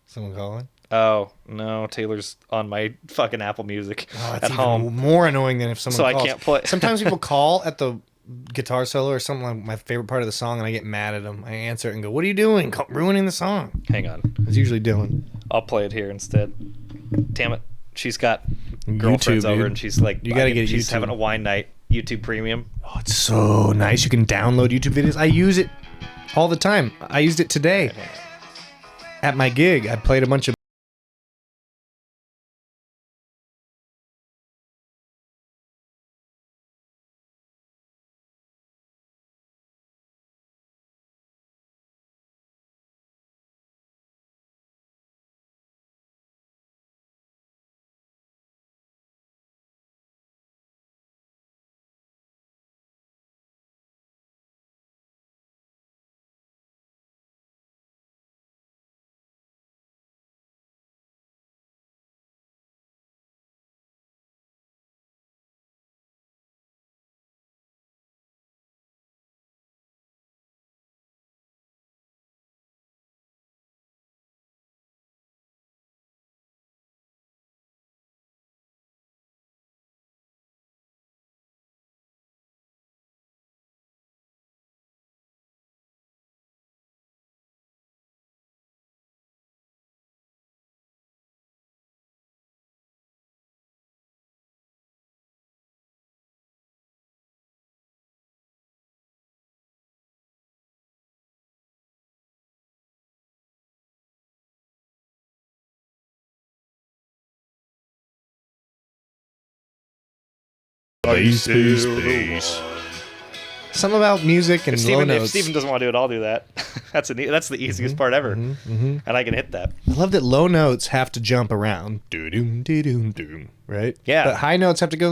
Someone calling. Oh, no. Taylor's on my fucking Apple Music Oh, it's at even home. more annoying than if someone So I calls. can't play. Sometimes people call at the guitar solo or something like my favorite part of the song, and I get mad at them. I answer it and go, "What are you doing? Ruining the song." Hang on. It's usually Dylan. I'll play it here instead. Damn it. She's got girlfriends YouTube, over dude. and she's like, You gotta get she's YouTube. having a wine night. YouTube Premium. Oh, it's so nice. You can download YouTube videos. I use it all the time. I used it today at my gig. I played a bunch of Bass. Something about music and low If notes. Steven doesn't want to do it, I'll do that. That's the easiest part ever, and I can hit that. I love that low notes have to jump around. Do-doom, do-doom, doom. Right? Yeah. But high notes have to go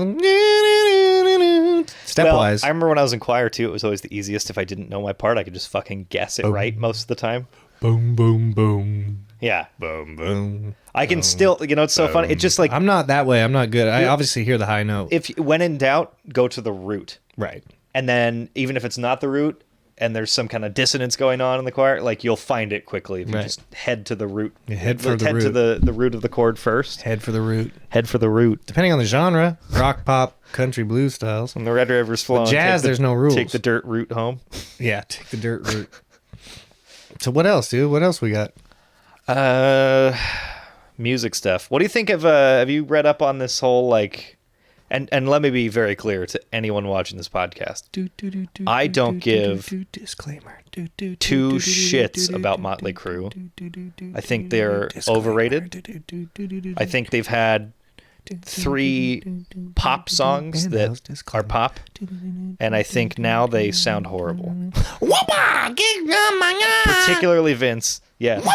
stepwise. Well, I remember when I was in choir too. It was always the easiest. If I didn't know my part, I could just fucking guess it right most of the time. Boom, boom, boom. Yeah. Boom, boom. I can still, it's so funny. It's just like I'm not that way. I'm not good. I obviously hear the high note. when in doubt, go to the root. Right. And then even if it's not the root and there's some kind of dissonance going on in the choir, like you'll find it quickly if you just head to the root. Head for the root. To the root of the chord first. Head for the root. Head for the root. Depending on the genre, rock, pop, country, blues styles. When the Red River's flowing, Jazz, there's no rules. Take the dirt root home. Yeah, take the dirt root. So what else, dude? What else we got? Music stuff. What do you think of have you read up on this whole like and let me be very clear to anyone watching this podcast. I don't give disclaimer. two shits about Motley Crue. I think they're overrated. I think they've had 3 pop songs that are pop, and I think now they sound horrible. Particularly Vince. Yes.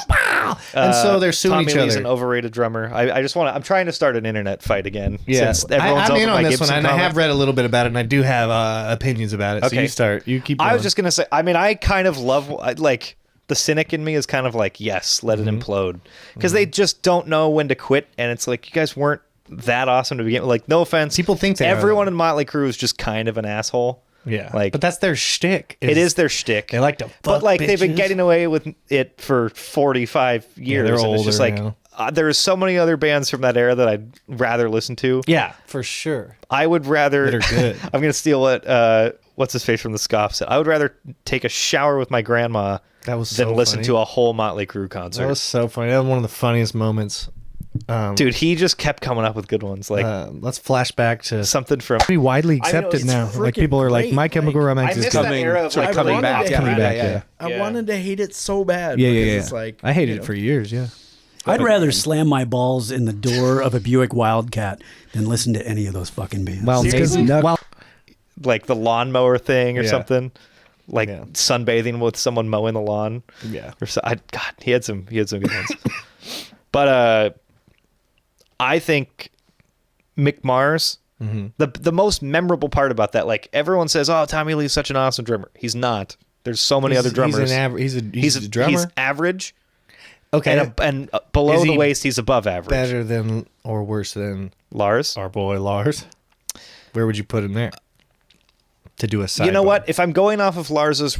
And so they're suing Tommy each Lee's other. an overrated drummer. I'm trying to start an internet fight again. Yeah, Since everyone's I'm in over on my this one, Gibson and I comment. have read a little bit about it, and I do have opinions about it. Okay. So you start. You keep going. I was just gonna say. I mean, I kind of love like the cynic in me is kind of like, yes, let it implode, because they just don't know when to quit, and it's like you guys weren't that awesome to begin with. Like, no offense, People think they are. everyone in Motley Crue is just kind of an asshole. Yeah, like, but that's their shtick. It is their shtick. They like to, but like they've been bitches. getting away with it for 45 years. they're and it's just older like now. there's so many other bands from that era that I'd rather listen to. Yeah, for sure. I would rather. That are good. I'm gonna steal what what's his face from the Scoff said. I would rather take a shower with my grandma That was than so listen funny. to a whole Motley Crue concert. That was so funny. That was one of the funniest moments. Dude, he just kept coming up with good ones. Like Let's flash back to something from. pretty widely accepted it's now. Like freaking people are like, great. My Chemical Like, Romance I is miss that coming. era of like I coming wanted back. it. Coming back, yeah. I Yeah. wanted to hate it so bad. Yeah, because yeah, It's yeah. like, I hated it for years. Yeah. I'd rather slam my balls in the door of a Buick Wildcat than listen to any of those fucking bands. Well, Seriously? well, Like the lawnmower thing or Yeah. something. Like Yeah. sunbathing with someone mowing the lawn. yeah. Or so, God, he had some good ones. But I think Mick Mars, the most memorable part about that, like everyone says, "Oh, Tommy Lee's such an awesome drummer." He's not. There's so many other drummers. He's a drummer. He's average. Okay. And below Is the he waist, he's above average. better than or worse than Lars. our boy Lars? Where would you put him there? To do a side. You know what? If I'm going off of Lars's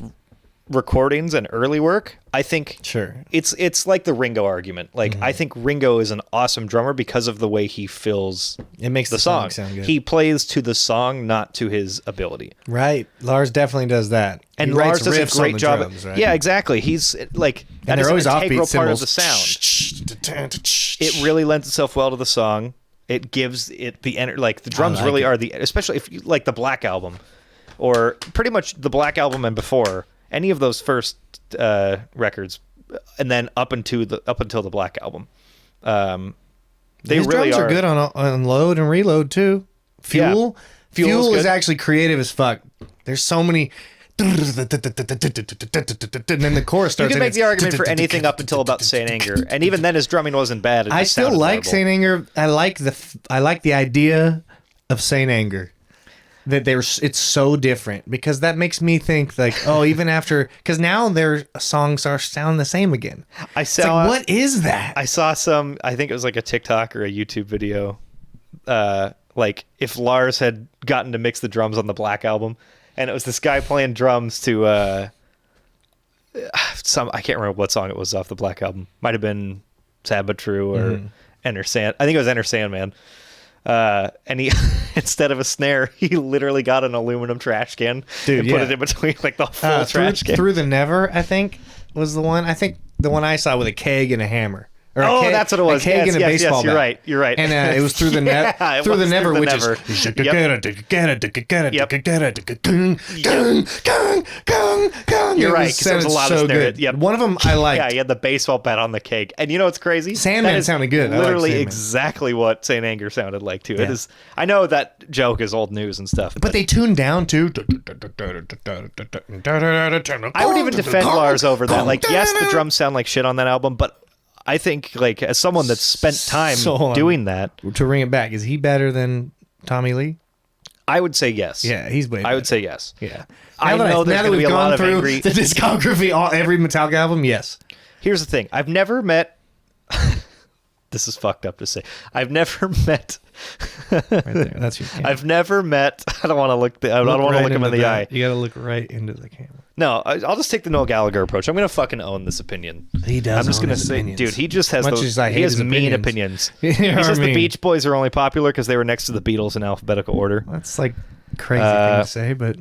recordings and early work, I think Sure. it's like the Ringo argument. Like I think Ringo is an awesome drummer because of the way he fills It makes the song. sound good. He plays to the song, not to his ability. Right. Lars definitely does that. And He Lars writes does a riffs on great the job. drums, right? Yeah, exactly. He's like that And is they're always an offbeat integral part of cymbals. the sound. It really lends itself well to the song. It gives it the like the drums like really it. are the, especially if you like the Black Album, or pretty much the Black Album and before any of those first records, and then up until the Black Album. They His really drums are good on load and reload too. Fuel, Yeah. Fuel Fuel is is good. actually creative as fuck. There's so many. And then the chorus You starts. can and make the it's- argument for anything up until about Saint Anger, and even then his drumming wasn't bad. It I just still sounded like horrible. Saint Anger. I like the idea of Saint Anger. That it's so different because that makes me think like, oh, even after, because now their songs sound the same again. I It's saw. like, what is that? I saw some. I think it was like a TikTok or a YouTube video. Like if Lars had gotten to mix the drums on the Black Album, and it was this guy playing drums to some. I can't remember what song it was off the Black Album. Might have been Sad But True or Enter Sand. I think it was Enter Sandman. And he instead of a snare, he literally got an aluminum trash can Dude, and put yeah. it in between like the full trash can. Through the Never, I think was the one. I think the one I saw with a keg and a hammer, Or that's what it was. A keg Yes, and a yes, baseball you're bat. right. You're right. And it was through the net, Yeah, it through the was never, through the which never. is You're right, 'cause there was a lot of so snare. good. Yep. One of them I liked. Yeah, you had the baseball bat on the keg. And you know what's crazy? Sandman That is sounded good. I like Literally Sandman. exactly what St. Anger sounded like, too. It Yeah. is. I know that joke is old news and stuff. But they tuned down to. I would even defend Lars over that. Like, yes, the drums sound like shit on that album, but I think, like, as someone that's spent time doing that, To bring it back, is he better than Tommy Lee? I would say yes. Yeah, he's way better. I would say yes. Yeah. I know there's going to be a lot of angry. The discography, every Metallica album, yes. Here's the thing. I've never met. This is fucked up to say. I've never met. Right there. That's your camera. I've never met. I don't want to look. I don't want to look him in the eye. You got to look right into the camera. No, I'll just take the Noel Gallagher approach. I'm going to fucking own this opinion. He does. I'm just own going to his say, opinions. dude, he just has Much those. as I hate He has his mean opinions. opinions. You know He what says I the mean? Beach Boys are only popular because they were next to the Beatles in alphabetical order. That's like crazy thing to say, but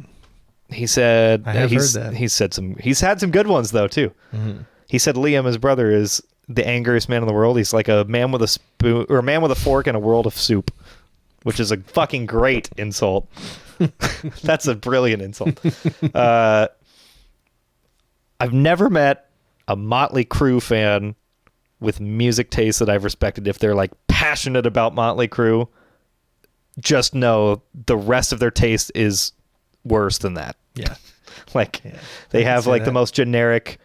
He said I have he's, heard that. He said some. He's had some good ones though too. Mm-hmm. He said Liam, his brother, is the angriest man in the world. He's like a man with a spoon or a man with a fork in a world of soup, which is a fucking great insult. That's a brilliant insult. I've never met a Motley Crue fan with music taste that I've respected. If they're like passionate about Motley Crue, just know the rest of their taste is worse than that. yeah. Like Yeah. they I can have see like the that. most generic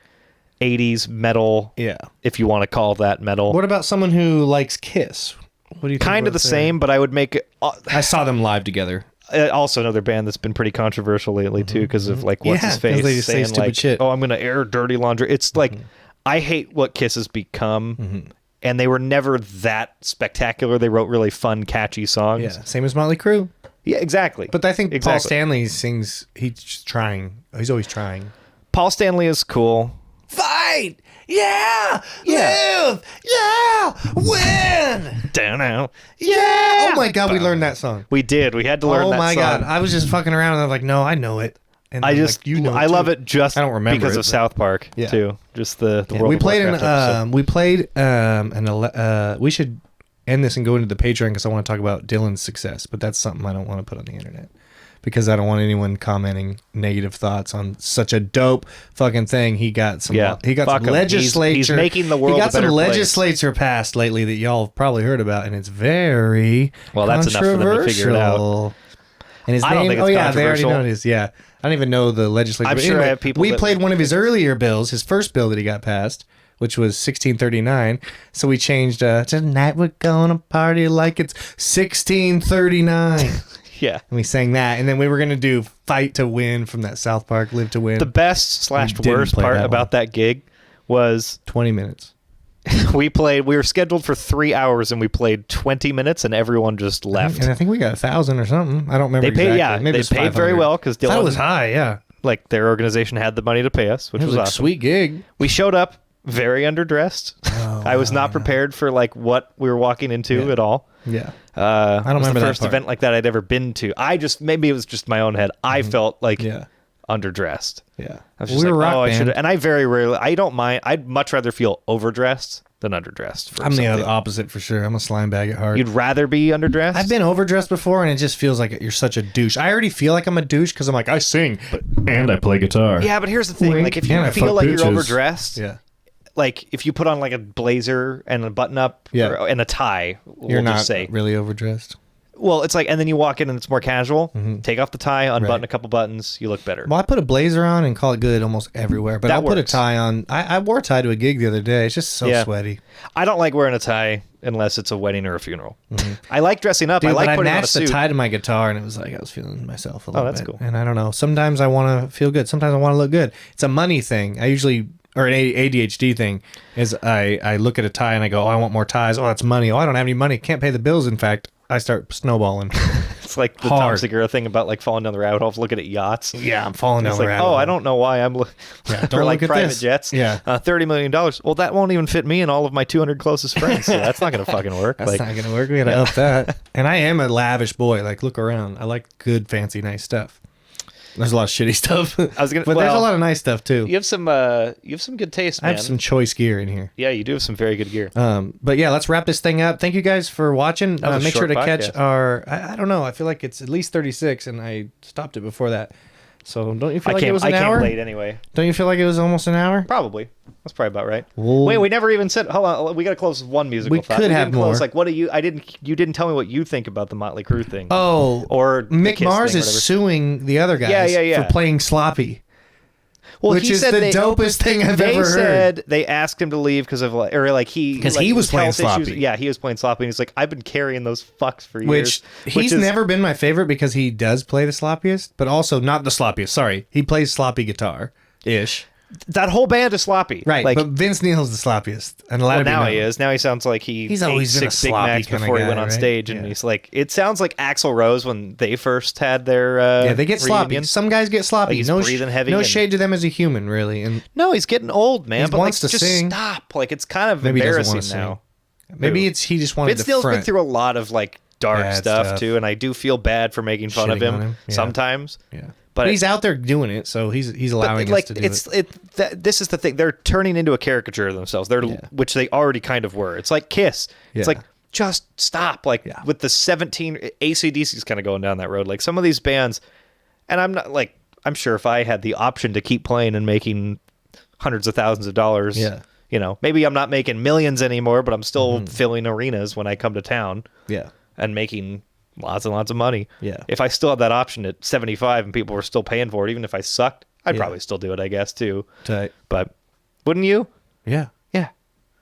80s metal, Yeah. if you want to call that metal. What about someone who likes Kiss? What do you think? Kind of the about same, but I would make it. I saw them live together. Also, another band that's been pretty controversial lately too, because of like what's Yeah, his 'cause face they just say saying stupid like, shit. "Oh, I'm gonna air dirty laundry." It's like I hate what Kiss has become, and they were never that spectacular. They wrote really fun, catchy songs. Yeah. Same as Motley Crue. Yeah, exactly. But I think Paul Exactly. Stanley sings, he's just trying. He's always trying. Paul Stanley is cool. Fight! Yeah! Yeah. Live! Yeah! Win! Down out. Yeah! Oh my God, we learned that song. We did. We had to learn Oh that my song. God. I was just fucking around and I'm like, no, I know it. And I I'm just, like, you know I too. love it just I don't remember because it, of but- South Park Yeah. too. Just the Yeah, World we of played Warcraft episode. we should end this and go into the Patreon because I want to talk about Dylan's success, but that's something I don't want to put on the internet because I don't want anyone commenting negative thoughts on such a dope fucking thing. He got some Yeah, he got fuck some him. legislature. He's making the world He got a better some place. legislature passed lately that y'all have probably heard about, and it's very Well, that's enough for them to figure it out. controversial. And his I name, don't think it's oh yeah, they already controversial. know it is. Yeah, I don't even know the legislature. I'm But sure I anyway, have people We that- played one of his earlier bills, his first bill that he got passed, which was 1639. So we changed. Tonight we're gonna party like it's 1639, and Yeah. we sang that. And then we were gonna do "Fight to Win" from that South Park "Live to Win." The best / We didn't worst play part that about that gig was 20 minutes. we were scheduled for 3 hours and we played 20 minutes and everyone just left. And I think we got 1,000 or something. I don't remember. They paid, exactly. yeah, Maybe it they was paid very 500. well because I thought it Dylan, was high. Yeah, like their organization had the money to pay us, which it was was a awesome. sweet gig. We showed up very underdressed. I was not prepared for like what we were walking into Yeah. at all. Yeah. I don't remember the that first part. event like that I'd ever been to. Maybe it was just my own head. I felt like Yeah. underdressed. Yeah. I was just we were like, rock oh, I band. should. And I very rarely. I don't mind. I'd much rather feel overdressed than underdressed. For I'm the something. opposite for sure. I'm a slime bag at heart. You'd rather be underdressed. I've been overdressed before, and it just feels like you're such a douche. I already feel like I'm a douche because I'm like, I sing. And I play guitar. Yeah, but here's the thing. Wink. Like, if you And I feel fuck like bitches. you're overdressed, Yeah. like if you put on like a blazer and a button up, Yeah. and a tie, we'll You're just not say. really overdressed. Well, it's like, and then you walk in and it's more casual. Take off the tie, unbutton Right. a couple buttons, you look better. Well, I put a blazer on and call it good almost everywhere, but That I'll put a works. tie on. I wore a tie to a gig the other day. It's just so Yeah. sweaty. I don't like wearing a tie unless it's a wedding or a funeral. I like dressing up. Dude, I like but I putting on a matched the suit. tie to my guitar, and it was like I was feeling myself a little that's bit. cool. And I don't know. Sometimes I want to feel good. Sometimes I want to look good. It's a money thing. I usually, or an ADHD thing, is I look at a tie and I go, oh, I want more ties. Oh, that's money. Oh, I don't have any money. Can't pay the bills. In fact, I start snowballing. It's like the Tom Hard. Segura thing about like falling down the rabbit hole, looking at yachts. Yeah, I'm falling down It's the like, rabbit oh, hole. I don't know why I'm Yeah, or don't like look at private this. jets. Yeah. $30 million. Well, that won't even fit me and all of my 200 closest friends. So that's not going to fucking work. That's like, not gonna work. We gotta up that. And I am a lavish boy. Like, look around. I like good, fancy, nice stuff. There's a lot of shitty stuff. I was gonna, but there's a lot of nice stuff too. You have some good taste, man. I have some choice gear in here. Yeah, you do have some very good gear. But yeah, let's wrap this thing up. Thank you guys for watching. That was a Make sure short to catch podcast. our. I don't know. I feel like it's at least 36, and I stopped it before that. So don't you feel like it was an hour? I came late anyway. Don't you feel like it was almost an hour? Probably. That's probably about right. Well, Wait, we never even said. Hold on, we got to close with one musical. We thought. could have didn't close, more. Like, what do you? You didn't tell me what you think about the Motley Crue thing. Oh, or the Mick Kiss Mars thing, is whatever. suing the other guys Yeah. for playing Sloppy. Well, which he is said the dopest thing I've they ever heard. said they asked him to leave because of like, or like he 'Cause like, he was playing health issues. sloppy. Yeah, he was playing sloppy, and he's like, I've been carrying those fucks for years. Which he's is- never been my favorite because he does play the sloppiest, but also not the sloppiest. Sorry, he plays sloppy guitar ish. That whole band is sloppy, Right, Like, but Vince Neil's the sloppiest, and a lot well, of you now know. he is. Now he sounds like He's ate always been a 6 Big sloppy Macs kinda before he guy, went on right? stage, and Yeah. he's like, it sounds like Axl Rose when they first had their Yeah, they get sloppy. reunion. Some guys get sloppy. Like he's no breathing heavy no and- shade to them as a human, really. And No, he's getting old, man. He but wants like, to just sing. stop. Like it's kind of Maybe he doesn't embarrassing wanna now. maybe it's he just wanted Vince to Neil's been front. through a lot of like dark Bad stuff, stuff. too, and I do feel bad for making fun of Shitting him, on him. Yeah. sometimes. Yeah, But but he's out there doing it, so he's allowing like us to do it. this is the thing. They're turning into a caricature of themselves. They're Yeah. which they already kind of were. It's like Kiss. It's Yeah. like just stop. Like Yeah. with the 17 AC/DC's kind of going down that road. Like some of these bands, and I'm not like I'm sure if I had the option to keep playing and making hundreds of thousands of dollars, Yeah. you know, maybe I'm not making millions anymore, but I'm still filling arenas when I come to town Yeah, and making lots and lots of money. Yeah. If I still had that option at 75 and people were still paying for it, even if I sucked, I'd Yeah. probably still do it, I guess, too. tight. But wouldn't you? Yeah, Yeah.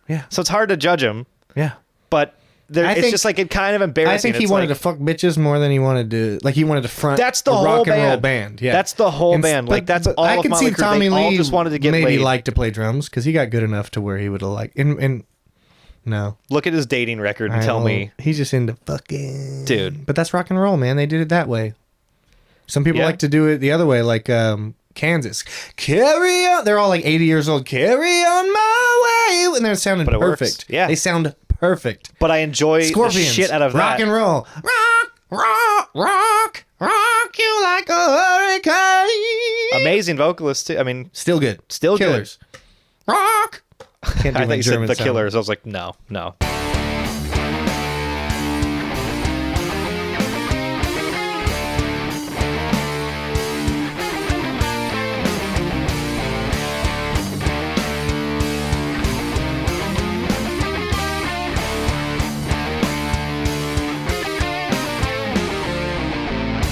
yeah, So it's hard to judge him, yeah. but I it's think- just like it kind of embarrassing. I think he It's wanted like, to fuck bitches more than he wanted to. Like he wanted to front. That's the a whole rock and roll band. band. Yeah, That's the whole band. Like, that's all I of can Motley see Crue. Tommy They all Lee just wanted to get maybe laid. like to play drums because he got good enough to where he would have like. And no, Look at his dating record and I tell don't- me. he's just into fucking Dude. But that's rock and roll, man. They did it that way. Some people Yeah. like to do it the other way, like Kansas. Carry on. They're all like 80 years old. Carry on my way, and they're sounding But it works. perfect. Yeah. they sound perfect. But I enjoy Scorpions, the shit out of rock that. and roll. Rock you like a hurricane. Amazing vocalist, too. I mean, Still good. Still good. Killers. Rock. Can't do I my think you said German the sound. Killers. I was like, no.